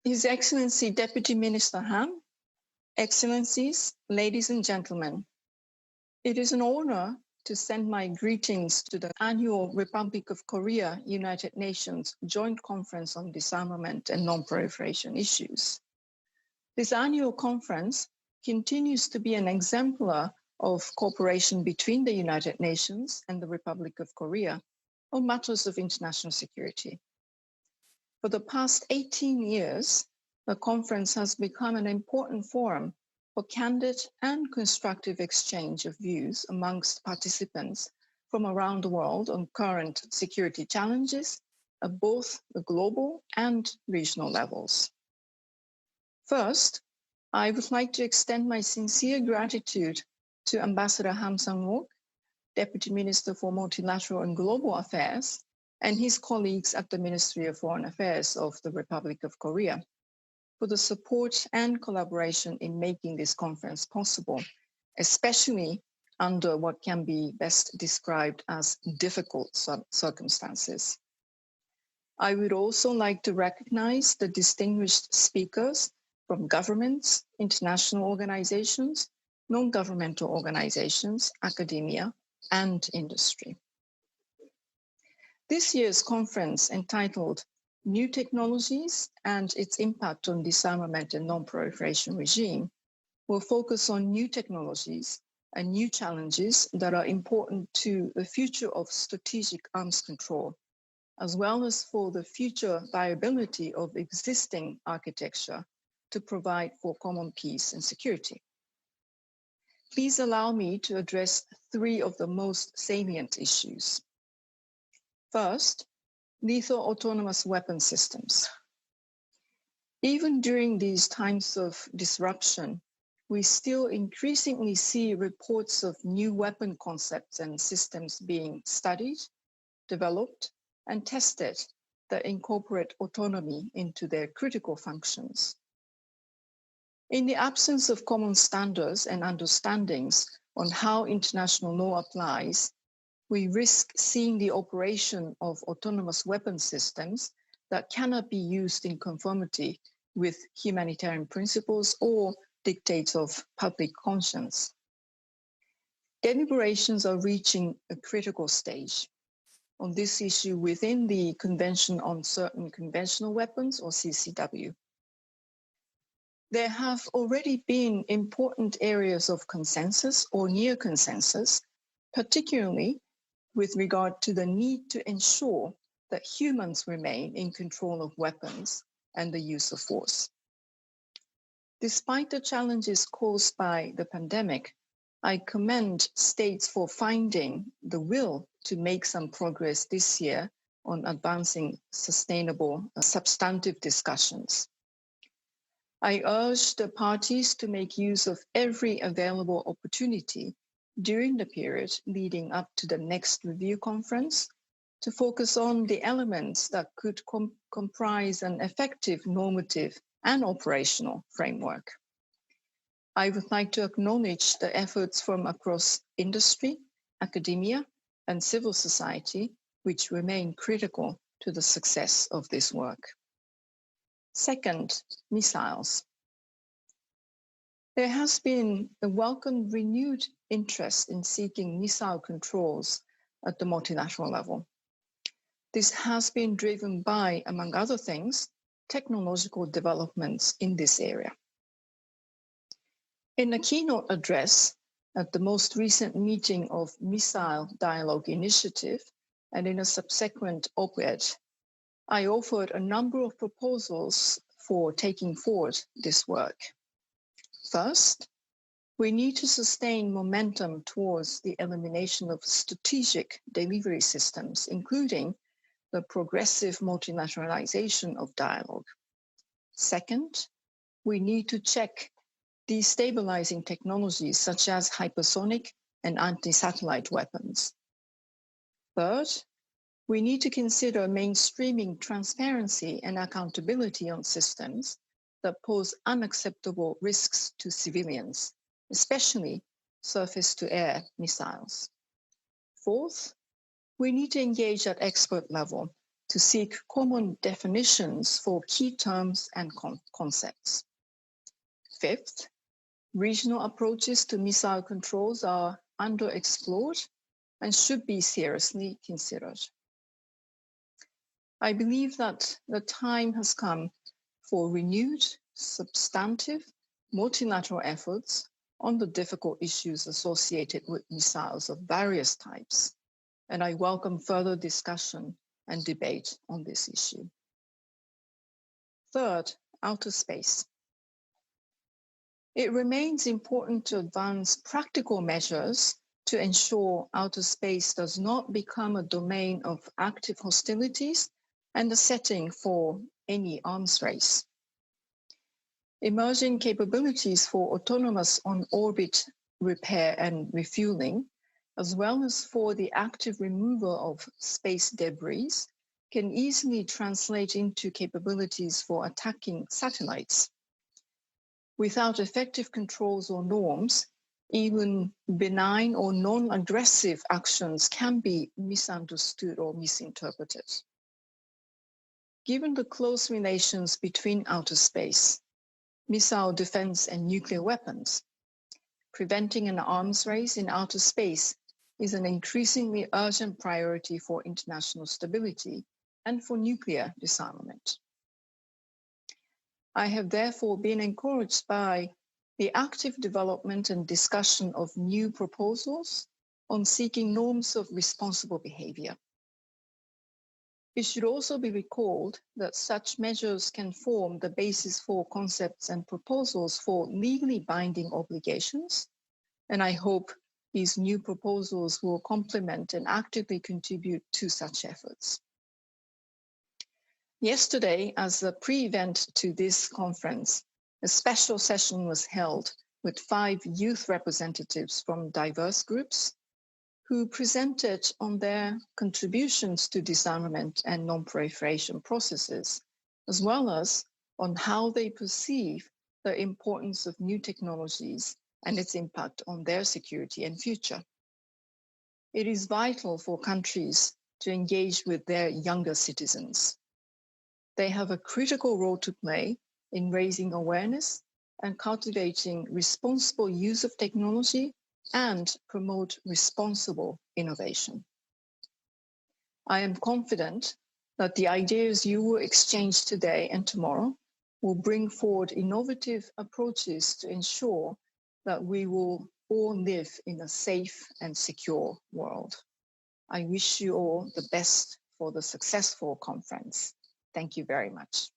His Excellency Deputy Minister Han, Excellencies, ladies and gentlemen, it is an honor to send my greetings to the annual Republic of Korea United Nations Joint Conference on Disarmament and Non-Proliferation Issues. This annual conference continues to be an exemplar of cooperation between the United Nations and the Republic of Korea on matters of international security. For the past 18 years, the conference has become an important forum for candid and constructive exchange of views amongst participants from around the world on current security challenges at both the global and regional levels. First, I would like to extend my sincere gratitude to Ambassador Ham Sang-wook, Deputy Minister for Multilateral and Global Affairs, and his colleagues at the Ministry of Foreign Affairs of the Republic of Korea for the support and collaboration in making this conference possible, especially under what can be best described as difficult circumstances. I would also like to recognize the distinguished speakers from governments, international organizations, non-governmental organizations, academia, and industry. This year's conference, entitled New Technologies and its Impact on Disarmament and Non-Proliferation Regime, will focus on new technologies and new challenges that are important to the future of strategic arms control, as well as for the future viability of existing architecture to provide for common peace and security. Please allow me to address three of the most salient issues. First, lethal autonomous weapon systems. Even during these times of disruption, we still increasingly see reports of new weapon concepts and systems being studied, developed, and tested that incorporate autonomy into their critical functions. In the absence of common standards and understandings on how international law applies, we risk seeing the operation of autonomous weapon systems that cannot be used in conformity with humanitarian principles or dictates of public conscience. Deliberations are reaching a critical stage on this issue within the Convention on Certain Conventional Weapons, or CCW. There have already been important areas of consensus or near consensus, particularly with regard to the need to ensure that humans remain in control of weapons and the use of force. Despite the challenges caused by the pandemic, I commend states for finding the will to make some progress this year on advancing sustainable, substantive discussions. I urge the parties to make use of every available opportunity during the period leading up to the next review conference to focus on the elements that could comprise an effective normative and operational framework. I would like to acknowledge the efforts from across industry, academia, and civil society, which remain critical to the success of this work. Second, missiles. There has been a welcome renewed interest in seeking missile controls at the multilateral level. This has been driven by, among other things, technological developments in this area. In a keynote address at the most recent meeting of Missile Dialogue Initiative and in a subsequent op-ed, I offered a number of proposals for taking forward this work. First, we need to sustain momentum towards the elimination of strategic delivery systems, including the progressive multilateralization of dialogue. Second, we need to check destabilizing technologies such as hypersonic and anti-satellite weapons. Third, we need to consider mainstreaming transparency and accountability on systems that pose unacceptable risks to civilians, especially surface-to-air missiles. Fourth, we need to engage at expert level to seek common definitions for key terms and concepts. Fifth, regional approaches to missile controls are underexplored and should be seriously considered. I believe that the time has come for renewed, substantive, multilateral efforts on the difficult issues associated with missiles of various types, and I welcome further discussion and debate on this issue. Third, outer space. It remains important to advance practical measures to ensure outer space does not become a domain of active hostilities and a setting for any arms race. Emerging capabilities for autonomous on-orbit repair and refueling, as well as for the active removal of space debris, can easily translate into capabilities for attacking satellites. Without effective controls or norms, even benign or non-aggressive actions can be misunderstood or misinterpreted. Given the close relations between outer space, missile defense and nuclear weapons, preventing an arms race in outer space is an increasingly urgent priority for international stability and for nuclear disarmament. I have therefore been encouraged by the active development and discussion of new proposals on seeking norms of responsible behavior. It should also be recalled that such measures can form the basis for concepts and proposals for legally binding obligations, and I hope these new proposals will complement and actively contribute to such efforts. Yesterday, as a pre-event to this conference, a special session was held with 5 youth representatives from diverse groups who presented on their contributions to disarmament and non-proliferation processes, as well as on how they perceive the importance of new technologies and its impact on their security and future. It is vital for countries to engage with their younger citizens. They have a critical role to play in raising awareness and cultivating responsible use of technology and promote responsible innovation. I am confident that the ideas you will exchange today and tomorrow will bring forward innovative approaches to ensure that we will all live in a safe and secure world. I wish you all the best for the successful conference. Thank you very much.